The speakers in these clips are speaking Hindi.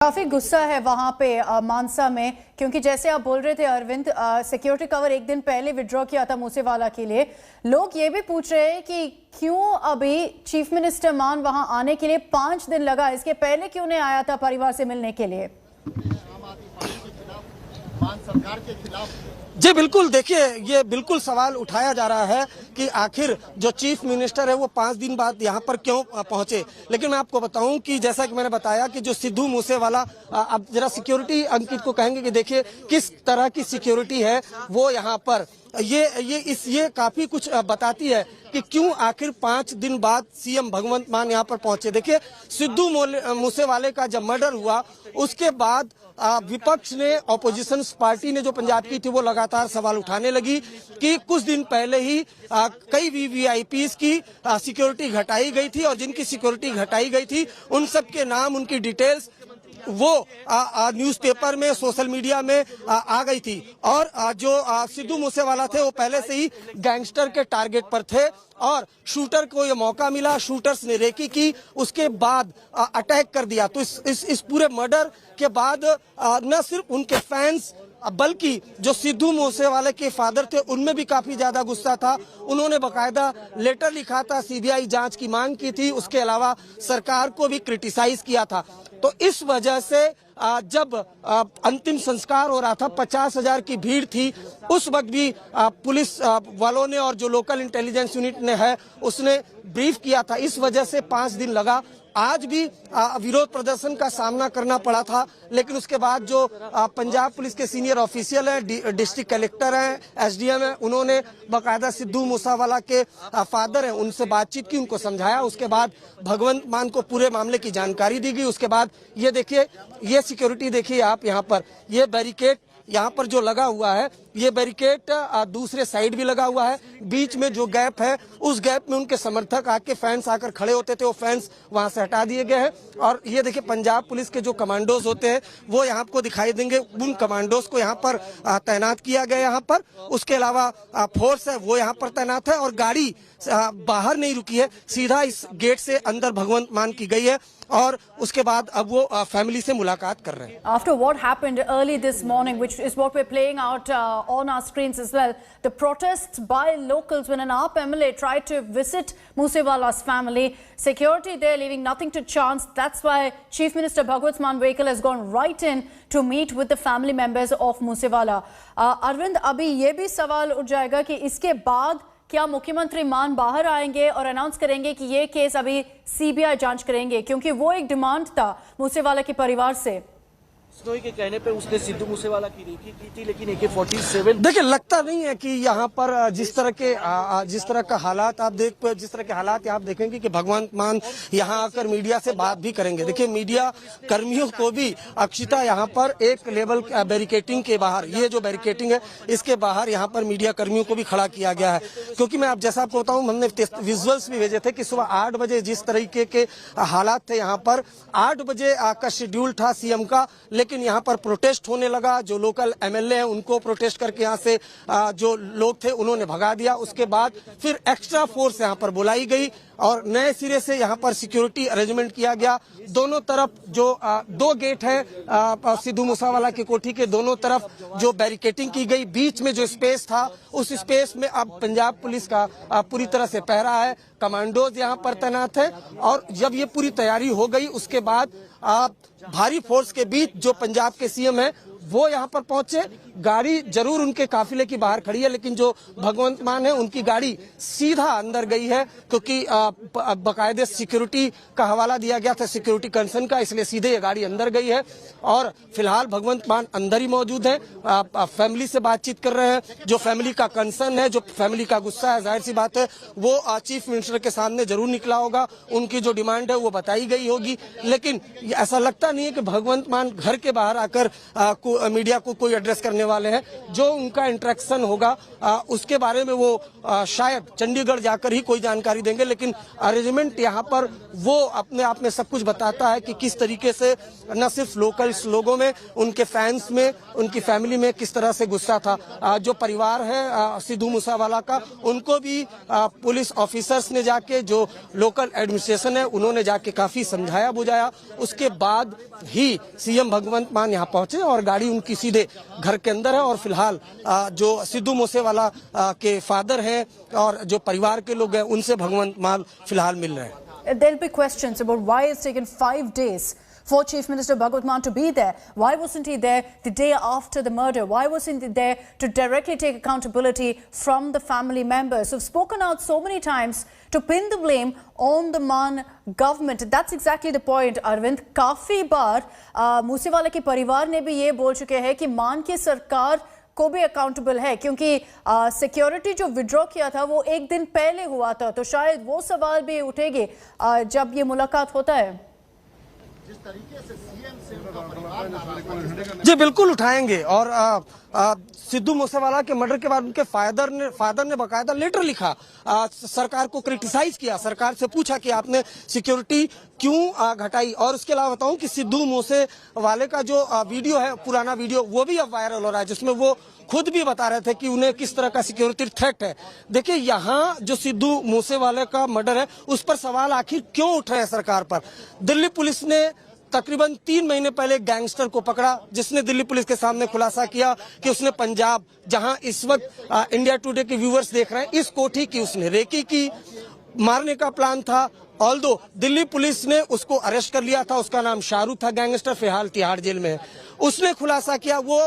काफी गुस्सा है वहां पे मानसा में, क्योंकि जैसे आप बोल रहे थे अरविंद, सिक्योरिटी कवर एक दिन पहले विड्रॉ किया था मूसेवाला के लिए। लोग ये भी पूछ रहे हैं कि क्यों अभी चीफ मिनिस्टर मान वहां आने के लिए 5 दिन लगा, इसके पहले क्यों नहीं आया था परिवार से मिलने के लिए। सरकार के खिलाफ जी बिल्कुल, देखिए ये बिल्कुल सवाल उठाया जा रहा है कि आखिर जो चीफ मिनिस्टर है वो 5 दिन बाद यहाँ पर क्यों पहुंचे। लेकिन मैं आपको बताऊं कि जैसा कि मैंने बताया कि जो सिद्धू मूसेवाला, अब जरा सिक्योरिटी अंकित को कहेंगे कि देखिए किस तरह की सिक्योरिटी है वो यहाँ पर, ये काफी कुछ बताती है कि क्यों आखिर 5 दिन बाद सीएम भगवंत मान यहाँ पर पहुंचे। देखिए सिद्धू मूसेवाले का जब मर्डर हुआ उसके बाद विपक्ष ने, ऑपोजिशन पार्टी ने जो पंजाब की थी वो लगातार सवाल उठाने लगी कि कुछ दिन पहले ही कई वीवीआईपीज की सिक्योरिटी घटाई गई थी और जिनकी सिक्योरिटी घटाई गई थी उन सब के नाम, उनकी डिटेल्स वो न्यूज़पेपर में, सोशल मीडिया में आ गई थी। और जो सिद्धू मूसेवाला थे वो पहले से ही गैंगस्टर के टारगेट पर थे और शूटर को ये मौका मिला, शूटर्स ने रेकी की, उसके बाद अटैक कर दिया। तो इस पूरे मर्डर के बाद न सिर्फ उनके फैंस बल्कि जो सिद्धू मूसेवाले के फादर थे उनमें भी काफी ज्यादा गुस्सा था। उन्होंने बकायदा लेटर लिखा था, सीबीआई जांच की मांग की थी, उसके अलावा सरकार को भी क्रिटिसाइज किया था। तो इस वजह से जब अंतिम संस्कार हो रहा था, 50,000 की भीड़ थी, उस वक्त भी पुलिस वालों ने और जो लोकल इंटेलिजेंस यूनिट ने है उसने ब्रीफ किया था। इस वजह से 5 दिन लगा। आज भी विरोध प्रदर्शन का सामना करना पड़ा था, लेकिन उसके बाद जो पंजाब पुलिस के सीनियर ऑफिशियल हैं, डिस्ट्रिक्ट कलेक्टर हैं, एसडीएम हैं, उन्होंने बाकायदा सिद्धू मूसेवाला के फादर हैं उनसे बातचीत की, उनको समझाया। उसके बाद भगवंत मान को पूरे मामले की जानकारी दी गई। उसके बाद ये देखिए, ये सिक्योरिटी देखिए आप, यहाँ पर ये बैरिकेड यहाँ पर जो लगा हुआ है, ये बैरिकेड दूसरे साइड भी लगा हुआ है। बीच में जो गैप है उस गैप में उनके समर्थक आके, फैंस आकर खड़े होते थे, वो फैंस वहां से हटा दिए गए हैं। और ये देखिए पंजाब पुलिस के जो कमांडोज होते हैं वो यहाँ आपको दिखाई देंगे, उन कमांडोज को यहाँ पर तैनात किया गया यहाँ पर। उसके अलावा फोर्स है वो यहाँ पर तैनात है और गाड़ी बाहर नहीं रुकी है, सीधा इस गेट से अंदर भगवंत मान की गई है और उसके बाद अब वो फैमिली से मुलाकात कर रहे हैं। After what happened early this morning, which is what we're playing out on our screens as well, the protests by locals when an AAP MLA tried to visit Moosewala's family, security there leaving nothing to chance. That's why Chief Minister Bhagwant Mann vehicle has gone right in to meet with the family members of Moosewala. Arvind, अभी ये भी सवाल उठ जाएगा कि इसके बाद क्या मुख्यमंत्री मान बाहर आएंगे और अनाउंस करेंगे कि ये केस अभी सीबीआई जांच करेंगे, क्योंकि वो एक डिमांड था मूसेवाला के परिवार से। बिश्नोई के कहने पे उसने सिद्धू मूसेवाला की रेकी की थी, लेकिन AK-47 देखिए लगता नहीं है कि यहाँ पर जिस तरह का हालात आप जिस तरह के हालात आप देखेंगे कि भगवंत मान यहाँ आकर मीडिया से बात भी करेंगे। देखिए मीडिया कर्मियों को भी अक्षिता यहाँ पर एक लेवल बैरिकेटिंग के बाहर, ये जो बैरिकेटिंग है इसके बाहर यहाँ पर मीडिया कर्मियों को भी खड़ा किया गया है। क्योंकि मैं आप जैसा आपको बताऊं, हमने विजुअल्स भी भेजे थे कि सुबह 8 बजे जिस तरीके के हालात थे यहाँ पर, 8 बजे का शेड्यूल था सीएम का, लेकिन यहाँ पर प्रोटेस्ट होने लगा। जो लोकल एमएलए हैं उनको प्रोटेस्ट करके यहाँ से जो लोग थे उन्होंने भगा दिया। उसके बाद फिर एक्स्ट्रा फोर्स यहाँ पर बुलाई गई और नए सिरे से यहाँ पर सिक्योरिटी अरेंजमेंट किया गया। दोनों तरफ जो 2 गेट है सिद्धू मूसेवाला की कोठी के दोनों तरफ जो बैरिकेटिंग की गई, बीच में जो स्पेस था उस स्पेस में अब पंजाब पुलिस का पूरी तरह से पहरा है, कमांडोज यहाँ पर तैनात है। और जब ये पूरी तैयारी हो गई उसके बाद भारी फोर्स के बीच जो पंजाब के सीएम है वो यहाँ पर पहुंचे। गाड़ी जरूर उनके काफिले की बाहर खड़ी है, लेकिन जो भगवंत मान है उनकी गाड़ी सीधा अंदर गई है, क्योंकि बाकायदे सिक्योरिटी का हवाला दिया गया था, सिक्योरिटी कंसर्न का, इसलिए सीधे ये गाड़ी अंदर गई है। और फिलहाल भगवंत मान अंदर ही मौजूद है, फैमिली से बातचीत कर रहे हैं। जो फैमिली का कंसर्न है, जो फैमिली का गुस्सा है, जाहिर सी बात है वो चीफ मिनिस्टर के सामने जरूर निकला होगा, उनकी जो डिमांड है वो बताई गई होगी। लेकिन ऐसा लगता नहीं है कि भगवंत मान घर के बाहर आकर मीडिया को कोई एड्रेस करने वाले हैं। जो उनका इंटरेक्शन होगा उसके बारे में वो शायद चंडीगढ़ जाकर ही कोई जानकारी देंगे, लेकिन अरेंजमेंट यहाँ पर वो अपने आप में सब कुछ बताता है कि किस तरीके से न सिर्फ लोकल्स लोगों में, उनके फैंस में, उनकी फैमिली में किस तरह से गुस्सा था। जो परिवार है सिद्धू मूसेवाला का, उनको भी पुलिस ऑफिसर्स ने जाके, जो लोकल एडमिनिस्ट्रेशन है उन्होंने जाके काफी समझाया बुझाया। उसके बाद ही सीएम भगवंत मान यहाँ पहुंचे और गाड़ी उनकी सीधे घर के अंदर है। और फिलहाल जो सिद्धू मूसेवाला के फादर हैं और जो परिवार के लोग हैं, उनसे भगवंत मान फिलहाल मिल रहे हैं। There'll be questions about why it's taken 5 days for Chief Minister Bhagwant Mann to be there. Why wasn't he there the day after the murder? Why wasn't he there to directly take accountability from the family members who've spoken out so many times to pin the blame on the Mann government? That's exactly the point, Arvind. काफी बार मूसेवाला के परिवार ने भी ये बोल चुके हैं कि मान की सरकार को भी अकाउंटेबल है, क्योंकि सिक्योरिटी जो विड्रॉ किया था वो एक दिन पहले हुआ था, तो शायद वो सवाल भी उठेंगे जब ये मुलाकात होता है। जिस तरीके से सीएम से उनका परिवार नाराज है। जी बिल्कुल उठाएंगे। और सिद्धू मूसेवाला के मर्डर के बाद उनके फादर ने बकायदा लेटर लिखा, सरकार को क्रिटिसाइज किया, सरकार से पूछा कि आपने सिक्योरिटी क्यों घटाई। और उसके अलावा बताऊं कि सिद्धू मूसेवाले का जो वीडियो है, पुराना वीडियो, वो भी अब वायरल हो रहा है, जिसमें वो खुद भी बता रहे थे कि उन्हें किस तरह का सिक्योरिटी थ्रेट है। देखिए, यहाँ जो सिद्धू मूसेवाले का मर्डर है उस पर सवाल आखिर क्यों उठ रहे हैं सरकार पर। दिल्ली पुलिस ने तकरीबन 3 महीने पहले गैंगस्टर को पकड़ा, जिसने दिल्ली पुलिस के सामने खुलासा किया कि उसने पंजाब, जहां इस वक्त इंडिया टुडे के व्यूअर्स देख रहे हैं, इस कोठी की उसने रेकी की, मारने का प्लान था। ऑल्दो दिल्ली पुलिस ने उसको अरेस्ट कर लिया था, उसका नाम शाहरुख था, गैंगस्टर, फिलहाल तिहाड़ जेल में है। उसने खुलासा किया, वो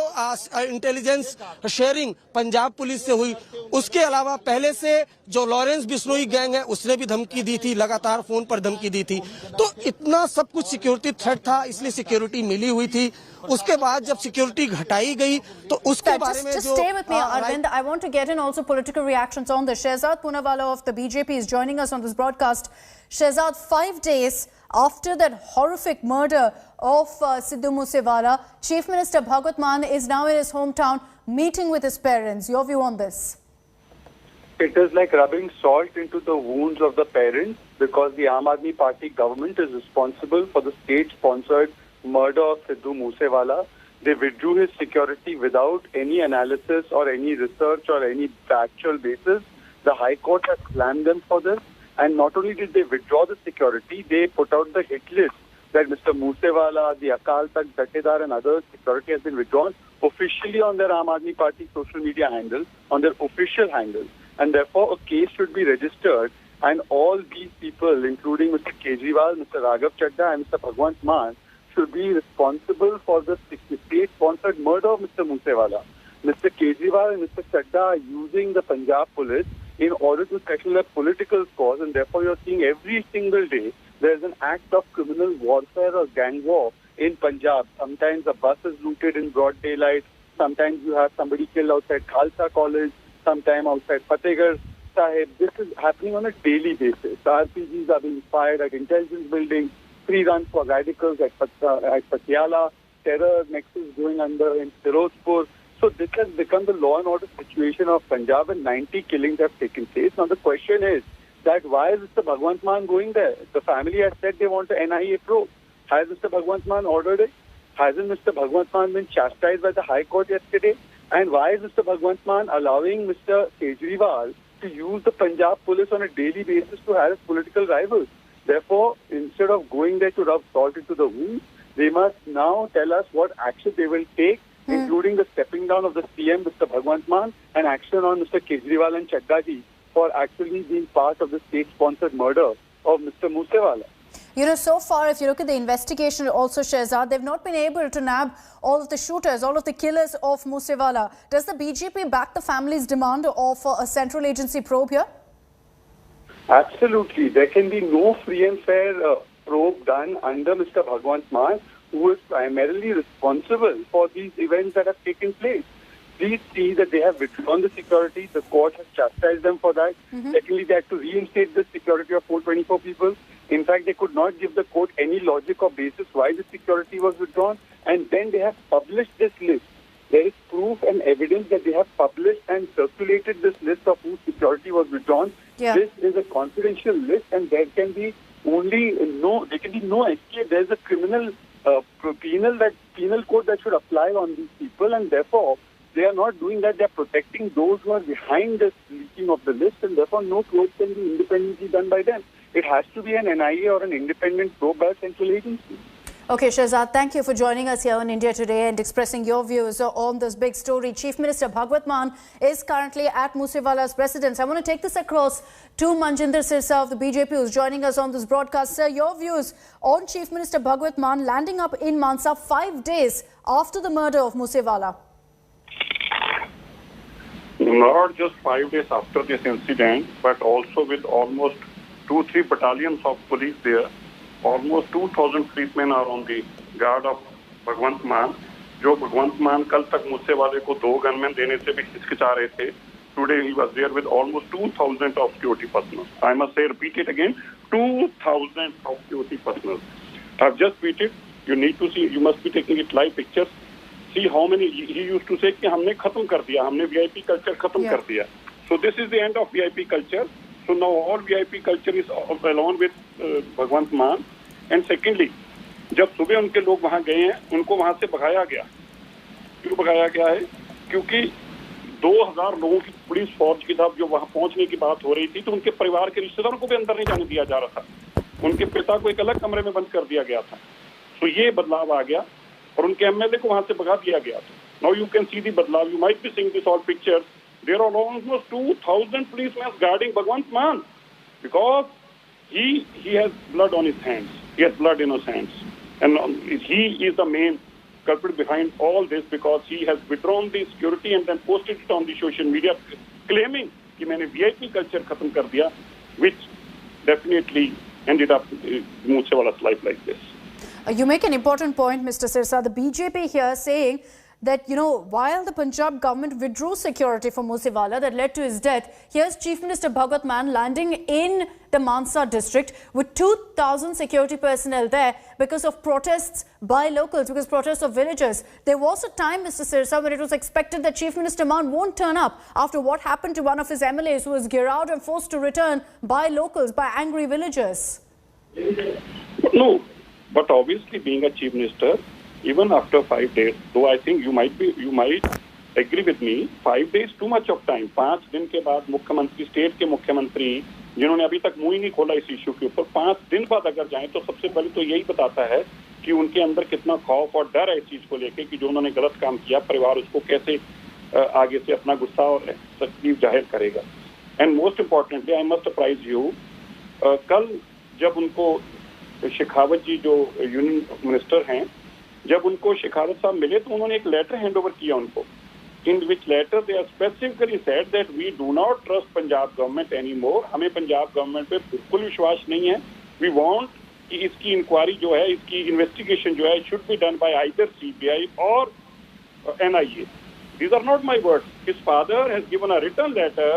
इंटेलिजेंस शेयरिंग पंजाब पुलिस से हुई। उसके अलावा पहले से जो लॉरेंस बिश्नोई गैंग है उसने भी धमकी दी थी, लगातार फोन पर धमकी दी थी। तो इतना सब कुछ सिक्योरिटी थ्रेट था, इसलिए सिक्योरिटी मिली हुई थी। उसके बाद जब सिक्योरिटी घटाई गई तो उसके बारे में just stay with me, Arvind. I want to get in also political reactions on this. Shehzad Poonawalla of the BJP is joining us on this broadcast. Shehzad, 5 days after that horrific murder of Sidhu Moosewala, Chief Minister Bhagwant Mann is now in his hometown meeting with his parents. Your view on this? It is like rubbing salt into the wounds of the parents, because the Aam Aadmi Party government is responsible for the state-sponsored murder of Sidhu Moosewala. They withdrew his security without any analysis or any research or any factual basis. The High Court has slammed them for this. And not only did they withdraw the security, they put out the hit list that Mr. Moosewala, the Akal Takht Jathedar and others, security has been withdrawn officially on their Aam Aadmi Party social media handle, on their official handle. And therefore a case should be registered, and all these people, including Mr. Kejriwal, Mr. Raghav Chadha and Mr. Bhagwant Mann, should be responsible for the state-sponsored murder of Mr. Moosewala. Mr. Kejriwal and Mr. Chadda are using the Punjab police in order to settle a political cause, and therefore you're seeing every single day there's an act of criminal warfare or gang war in Punjab. Sometimes a bus is looted in broad daylight, sometimes you have somebody killed outside Khalsa College, sometimes outside Fatehgarh Sahib. This is happening on a daily basis. RPGs are being fired at intelligence buildings, free runs for radicals at Patiala, terror nexus going under in Firozpur. So this has become the law and order situation of Punjab, and 90 killings have taken place. Now the question is that why is Mr. Bhagwant Mann going there? The family has said they want a NIA probe. Has Mr. Bhagwant Mann ordered it? Hasn't Mr. Bhagwant Mann been chastised by the High Court yesterday? And why is Mr. Bhagwant Mann allowing Mr. Kejriwal to use the Punjab police on a daily basis to harass political rivals? Therefore, instead of going there to rub salt into the wound, they must now tell us what action they will take, including the stepping down of the CM, Mr. Bhagwant Mann, and action on Mr. Kejriwal and Chaddaji for actually being part of the state-sponsored murder of Mr. Moosewala. You know, so far, if you look at the investigation also, Shehzad, they've not been able to nab all of the shooters, all of the killers of Moosewala. Does the BJP back the family's demand of a central agency probe here? Absolutely. There can be no free and fair probe done under Mr. Bhagwant Mann, who is primarily responsible for these events that have taken place. Please see that they have withdrawn the security. The court has chastised them for that. Secondly, they had to reinstate the security of 424 people. In fact, they could not give the court any logic or basis why the security was withdrawn. And then they have published this list. there is proof and evidence that they have published and circulated this list of whose security was withdrawn. Yeah. This is a confidential list, and there can be there can be no escape. There is a penal code that should apply on these people, and therefore they are not doing that. They are protecting those who are behind this leaking of the list, and therefore no probe can be independently done by them. It has to be an NIA or an independent probe by a central agency. Okay, Shehzad, thank you for joining us here on India Today and expressing your views on this big story. Chief Minister Bhagwat Mann is currently at Moosewala's residence. I want to take this across to Manjinder Sirsa of the BJP, who's joining us on this broadcast. Sir, your views on Chief Minister Bhagwat Mann landing up in Mansa 5 days after the murder of Moosewala? Not just 5 days after this incident, but also with almost 2-3 battalions of police there. Almost 2,000 policemen are on the guard of Bhagwant Mann. जो भगवंत मान कल तक मूसेवाले को 2 गनमैन देने से भी हिचकिचा रहे थे. Today he was there with almost 2,000 of security personnel. I must say, repeat it again, 2,000 of security personnel. I've just tweeted. You need to see. You must be taking it live pictures. See how many. He used to say कि हमने खत्म कर दिया, हमने VIP culture खत्म कर दिया. So this is the end of VIP culture. So now all VIP culture is along with Bhagwant Mann. And secondly, जब सुबह उनके लोग वहाँ गए हैं, उनको वहाँ से भगाया गया. क्यों भगाया गया है? क्योंकि 2000 लोगों की पुलिस फौज की तरफ जो वहाँ पहुँचने की बात हो रही थी, तो उनके परिवार के रिश्तेदारों को भी अंदर नहीं जाने दिया जा रहा था. उनके पिता को एक अलग कमरे में बंद कर दिया गया था. तो ये बदलाव आ गया और उनके एमएलए को वहाँ से भगा दिया गया था. Now you can see the बदलाव. You might be seeing this all pictures. There are almost 2,000 policemen guarding Bhagwant Mann because he has blood on his hands. He has blood in his hands. And he is the main culprit behind all this because he has withdrawn the security and then posted it on the social media claiming कि मैंने VIP culture खत्म कर दिया, which definitely ended up Moosewala's life like this. You make an important point, Mr. Sirsa. The BJP here saying that, you know, while the Punjab government withdrew security for Moosewala that led to his death, here's Chief Minister Bhagwat Mann landing in the Mansa district with 2,000 security personnel there because of protests by locals, because protests of villagers. There was a time, Mr. Sirsa, when it was expected that Chief Minister Mann won't turn up after what happened to one of his MLAs who was geared out and forced to return by locals, by angry villagers. No, but obviously being a Chief Minister, even after 5 days, though I think you might agree with me, 5 days too much of time. 5 दिन के बाद मुख्यमंत्री, स्टेट के मुख्यमंत्री जिन्होंने अभी तक मुंह ही नहीं खोला इस इशू के ऊपर, 5 दिन बाद अगर जाएं तो सबसे पहले तो यही बताता है कि उनके अंदर कितना खौफ और डर है इस चीज को लेके कि जो उन्होंने गलत काम किया, परिवार उसको कैसे आगे से अपना गुस्सा और तकलीफ जाहिर करेगा. And most importantly I must surprise you, कल जब उनको शेखावत जी जो यूनियन मिनिस्टर हैं, जब उनको शेखावत साहब मिले तो उन्होंने एक लेटर हैंड ओवर किया उनको, in which letter they have specifically said that we do not trust Punjab government anymore. हमें पंजाब गवर्नमेंट पे बिल्कुल विश्वास नहीं है. We want कि इसकी इंक्वायरी जो है, इसकी इन्वेस्टिगेशन जो है, should be done by either CBI or NIA. These are not my words. His father has given a written letter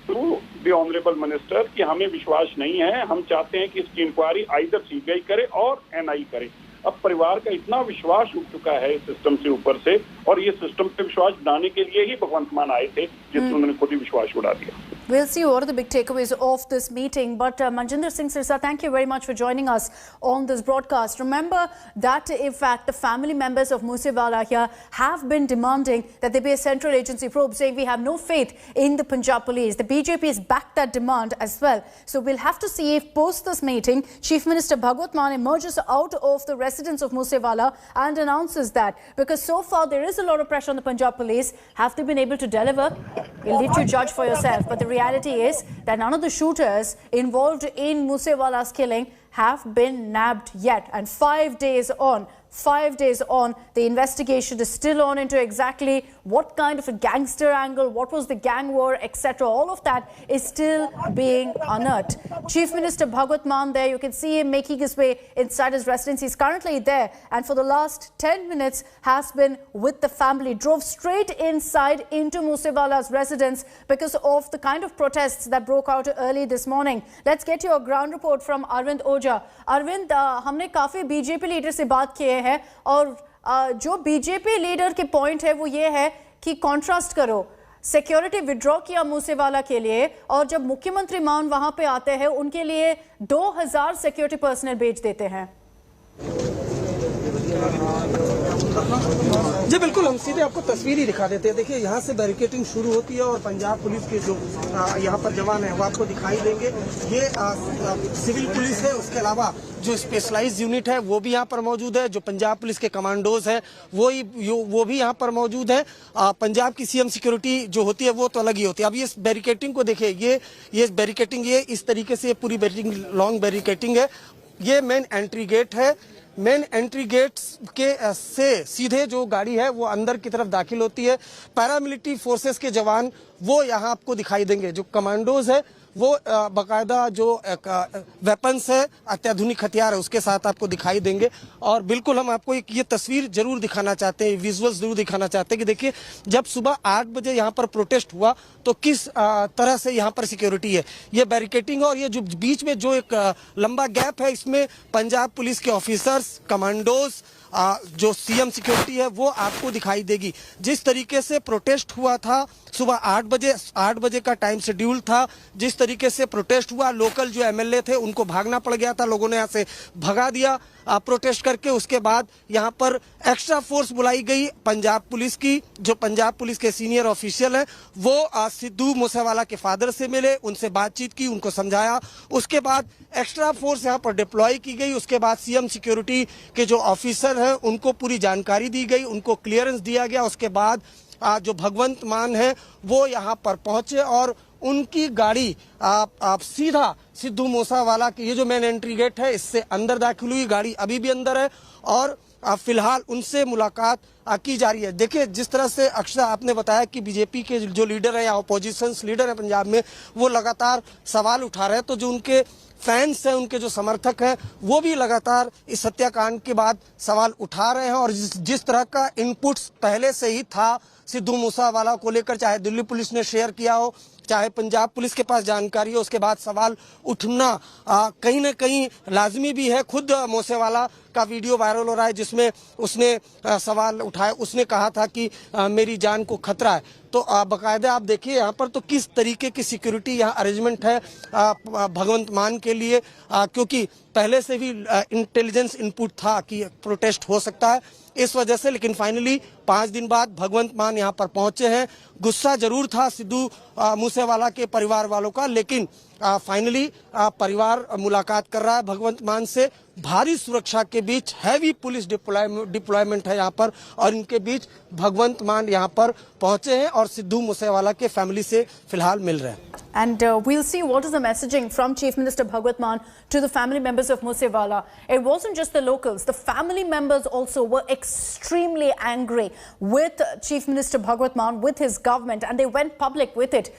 to the honorable minister कि हमें विश्वास नहीं है, हम चाहते हैं कि इसकी इंक्वायरी either CBI करे और NIA करे. अब परिवार का इतना विश्वास उठ चुका है इस सिस्टम से ऊपर से, और ये सिस्टम पे विश्वास बनाने के लिए ही भगवंत मान आए थे, जिससे उन्होंने खुद ही विश्वास उड़ा दिया. We'll see what are the big takeaways of this meeting. But Manjinder Singh Sirsa, thank you very much for joining us on this broadcast. Remember that, in fact, the family members of Moosewala here have been demanding that there be a central agency probe, saying we have no faith in the Punjab police. The BJP has backed that demand as well. So we'll have to see if post this meeting, Chief Minister Bhagwat Mann emerges out of the residence of Moosewala and announces that. Because so far there is a lot of pressure on the Punjab police. Have they been able to deliver? We'll let you judge for yourself. But the reality is that none of the shooters involved in Moosewala's killing have been nabbed yet. And 5 days on, the investigation is still on into exactly what kind of a gangster angle, what was the gang war, etc. All of that is still being unearthed. Chief Minister Bhagwat Mann there, you can see him making his way inside his residence. He's currently there and for the last 10 minutes has been with the family. Drove straight inside into Moosewala's residence because of the kind of protests that broke out early this morning. Let's get your ground report from Arvind Oja. Arvind, हमने काफी बीजेपी लीडर से बात किए हैं और जो बीजेपी लीडर के पॉइंट है वो ये है कि कॉन्ट्रास्ट करो, सिक्योरिटी विड्रॉ किया मूसेवाला के लिए और जब मुख्यमंत्री मान वहां पे आते हैं उनके लिए 2000 सिक्योरिटी पर्सनल भेज देते हैं। जी बिल्कुल, हम सीधे आपको तस्वीर ही दिखा देते हैं। देखिए यहाँ से बैरिकेडिंग शुरू होती है और पंजाब पुलिस के जो यहाँ पर जवान है वो आपको दिखाई देंगे। ये सिविल पुलिस है, उसके अलावा जो स्पेशलाइज्ड यूनिट है वो भी यहाँ पर मौजूद है। जो पंजाब पुलिस के कमांडोज है वो भी यहाँ पर मौजूद है। पंजाब की सीएम सिक्योरिटी जो होती है वो तो अलग ही होती है। अब ये बैरिकेडिंग को देखिए, ये बैरिकेडिंग ये इस तरीके से पूरी बैरिकेडिंग लॉन्ग बैरिकेडिंग है। ये मेन एंट्री गेट है। मेन एंट्री गेट के से सीधे जो गाड़ी है वो अंदर की तरफ दाखिल होती है। पैरामिलिट्री फोर्सेस के जवान वो यहाँ आपको दिखाई देंगे। जो कमांडोज है वो बाकायदा जो वेपन्स है, अत्याधुनिक हथियार है, उसके साथ आपको दिखाई देंगे। और बिल्कुल हम आपको एक ये तस्वीर जरूर दिखाना चाहते हैं, विजुअल्स जरूर दिखाना चाहते हैं कि देखिए जब सुबह 8 बजे यहाँ पर प्रोटेस्ट हुआ तो किस तरह से यहाँ पर सिक्योरिटी है। ये बैरिकेडिंग और ये जो बीच में जो एक लंबा गैप है, इसमें पंजाब पुलिस के ऑफिसर्स, कमांडोज, जो सीएम सिक्योरिटी है वो आपको दिखाई देगी। जिस तरीके से प्रोटेस्ट हुआ था सुबह 8 बजे का टाइम शेड्यूल था, जिस तरीके से प्रोटेस्ट हुआ, लोकल जो एमएलए थे उनको भागना पड़ गया था, लोगों ने यहाँ से भगा दिया प्रोटेस्ट करके। उसके बाद यहाँ पर एक्स्ट्रा फोर्स बुलाई गई पंजाब पुलिस की। जो पंजाब पुलिस के सीनियर ऑफिशियल है वो सिद्धू मूसेवाला के फादर से मिले, उनसे बातचीत की, उनको समझाया। उसके बाद एक्स्ट्रा फोर्स यहाँ पर डिप्लॉय की गई। उसके बाद सीएम सिक्योरिटी के जो ऑफिसर हैं उनको पूरी जानकारी दी गई, उनको क्लियरेंस दिया गया। उसके बाद जो भगवंत मान है वो यहाँ पर पहुंचे और उनकी गाड़ी आप सीधा सिद्धू मूसेवाला की, ये जो मेन एंट्री गेट है इससे अंदर दाखिल हुई। गाड़ी अभी भी अंदर है और फिलहाल उनसे मुलाकात की जा रही है। देखिए जिस तरह से अक्षरा आपने बताया कि बीजेपी के जो लीडर है या अपोजिशन लीडर है पंजाब में वो लगातार सवाल उठा रहे हैं, तो जो उनके फैंस हैं, उनके जो समर्थक हैं वो भी लगातार इस हत्याकांड के बाद सवाल उठा रहे हैं। और जिस तरह का इनपुट्स पहले से ही था सिद्धू मूसेवाला को लेकर, चाहे दिल्ली पुलिस ने शेयर किया हो, चाहे पंजाब पुलिस के पास जानकारी हो, उसके बाद सवाल उठना कहीं ना कहीं लाजमी भी है। खुद मूसेवाला का वीडियो वायरल हो रहा है जिसमें उसने सवाल उठाए, उसने कहा था कि मेरी जान को खतरा है। तो बाकायदा आप देखिए यहाँ पर तो किस तरीके की सिक्योरिटी यहाँ अरेंजमेंट है भगवंत मान के लिए, क्योंकि पहले से भी इंटेलिजेंस इनपुट था कि प्रोटेस्ट हो सकता है इस वजह से। लेकिन फाइनली 5 दिन बाद भगवंत मान यहाँ पर पहुंचे हैं। गुस्सा जरूर था सिद्धू मूसेवाला के परिवार वालों का, लेकिन फाइनली परिवार मुलाकात कर रहा है भगवंत मान से। भारी सुरक्षा के बीच हैवी पुलिस डिप्लॉयमेंट है यहाँ पर और इनके बीच भगवंत मान यहाँ पर पहुंचे हैं और सिद्धू मूसेवाला के फैमिली से फिलहाल मिल रहे हैं। And we'll see what is the messaging from Chief Minister Bhagwat Mann to the family members of Moosewaala. It wasn't just the locals. The family members also were extremely angry with Chief Minister Bhagwat Mann, with his government, and they went public with it,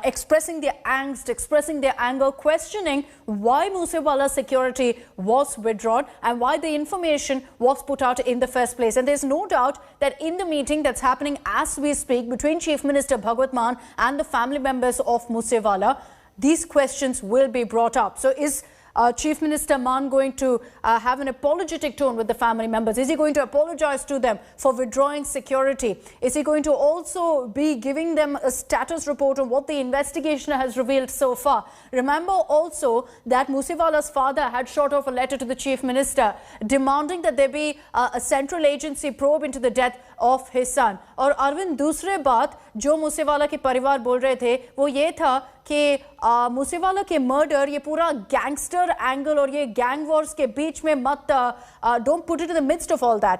expressing their angst, expressing their anger, questioning why Moosewaala's security was withdrawn and why the information was put out in the first place. And there's no doubt that in the meeting that's happening as we speak between Chief Minister Bhagwat Mann and the family members of Moosewaala, these questions will be brought up. So is Chief Minister Mann going to have an apologetic tone with the family members? Is he going to apologize to them for withdrawing security? Is he going to also be giving them a status report on what the investigation has revealed so far? Remember also that Moosewaala's father had shot off a letter to the Chief Minister demanding that there be a central agency probe into the death of his son. और अरविंद, दूसरे बात जो मूसेवाला के परिवार बोल रहे थे वो ये था कि मूसेवाला के मर्डर, ये पूरा गैंगस्टर एंगल और ये गैंग वॉर्स के बीच में मत, don't put it in the midst of all that.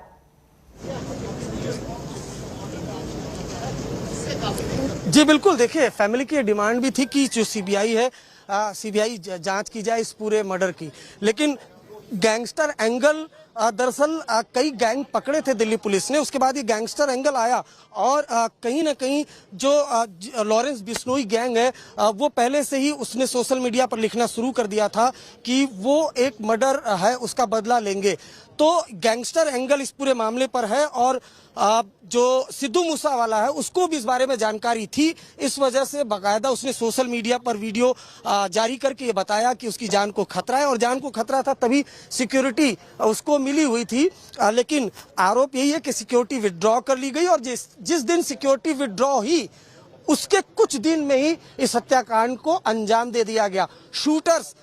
जी बिल्कुल, देखिए फैमिली की डिमांड भी थी कि जो सीबीआई है, सीबीआई जांच की जाए इस पूरे मर्डर की। लेकिन गैंगस्टर एंगल, दरअसल कई गैंग पकड़े थे दिल्ली पुलिस ने, उसके बाद ये गैंगस्टर एंगल आया और कहीं ना कहीं जो लॉरेंस बिश्नोई गैंग है वो पहले से ही उसने सोशल मीडिया पर लिखना शुरू कर दिया था कि वो एक मर्डर है उसका बदला लेंगे। तो गैंगस्टर एंगल इस पूरे मामले पर है और जो सिद्धू मूसेवाला है उसको भी इस बारे में जानकारी थी। इस वजह से बाकायदा उसने सोशल मीडिया पर वीडियो जारी करके ये बताया कि उसकी जान को खतरा है और जान को खतरा था तभी सिक्योरिटी उसको मिली हुई थी। लेकिन आरोप यही है कि सिक्योरिटी विथड्रॉ कर ली गई और जिस दिन सिक्योरिटी विथड्रॉ ही उसके कुछ दिन में ही इस हत्याकांड को अंजाम दे दिया गया। शूटर्स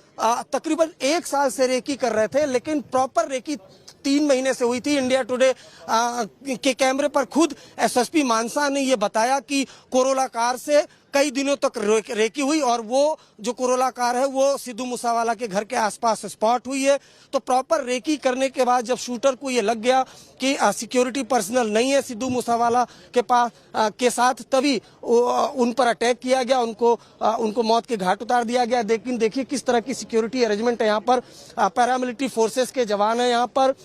तकरीबन 1 साल से रेकी कर रहे थे, लेकिन प्रॉपर रेकी 3 महीने से हुई थी। इंडिया टुडे के कैमरे पर खुद एसएसपी मानसा ने ये बताया कि कोरोला कार से कई दिनों तक रेकी हुई और वो जो कोरोला कार है वो सिद्धू मूसेवाला के घर के आसपास स्पॉट हुई है। तो प्रॉपर रेकी करने के बाद जब शूटर को ये लग गया कि सिक्योरिटी पर्सनल नहीं है सिद्धू मूसेवाला के पास के साथ, तभी उन पर अटैक किया गया, उनको मौत के घाट उतार दिया गया। लेकिन देखिए किस तरह की सिक्योरिटी अरेंजमेंट है यहाँ पर। पैरामिलिट्री फोर्सेस के जवान है यहाँ पर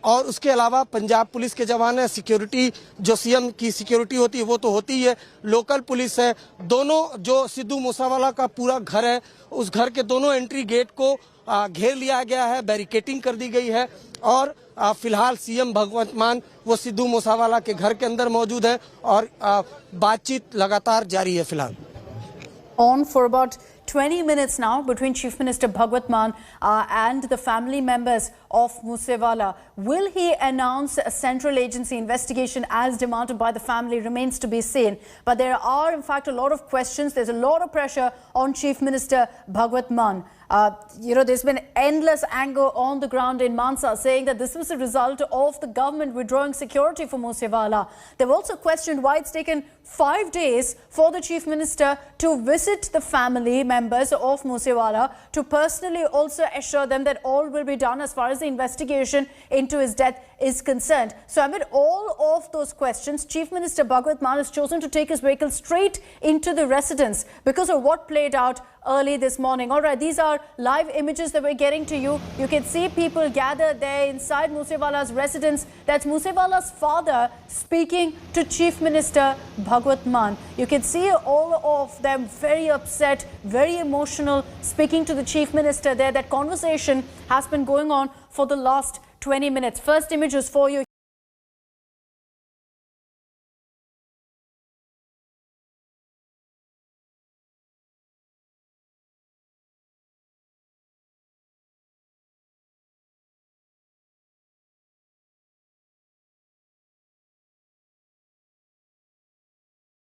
और उसके अलावा पंजाब पुलिस के जवान है। सिक्योरिटी जो सीएम की सिक्योरिटी होती है वो तो होती ही है, लोकल पुलिस है। दोनों जो सिद्धू मूसेवाला का पूरा घर है उस घर के दोनों एंट्री गेट को घेर लिया गया है, बैरिकेटिंग कर दी गई है और फिलहाल सीएम भगवंत मान वो सिद्धू मूसेवाला के घर के अंदर मौजूद है और बातचीत लगातार जारी है फिलहाल। On for about 20 minutes now between Chief Minister Bhagwat Mann and the family members of Moosewala. Will he announce a central agency investigation as demanded by the family remains to be seen. But there are in fact a lot of questions. There's a lot of pressure on Chief Minister Bhagwat Mann. There's been endless anger on the ground in Mansa saying that this was a result of the government withdrawing security for Moosewala. They've also questioned why it's taken 5 days for the Chief Minister to visit the family members of Moosewala to personally also assure them that all will be done as far as the investigation into his death is concerned. So amid all of those questions, Chief Minister Bhagwat Mann has chosen to take his vehicle straight into the residence because of what played out early this morning. All right, these are live images that we're getting to you. You can see people gathered there inside Moosewala's residence. That's Moosewala's father speaking to Chief Minister Bhagwat Mann. You can see all of them very upset, very emotional, speaking to the Chief Minister there. That conversation has been going on for the last 20 minutes. First images for you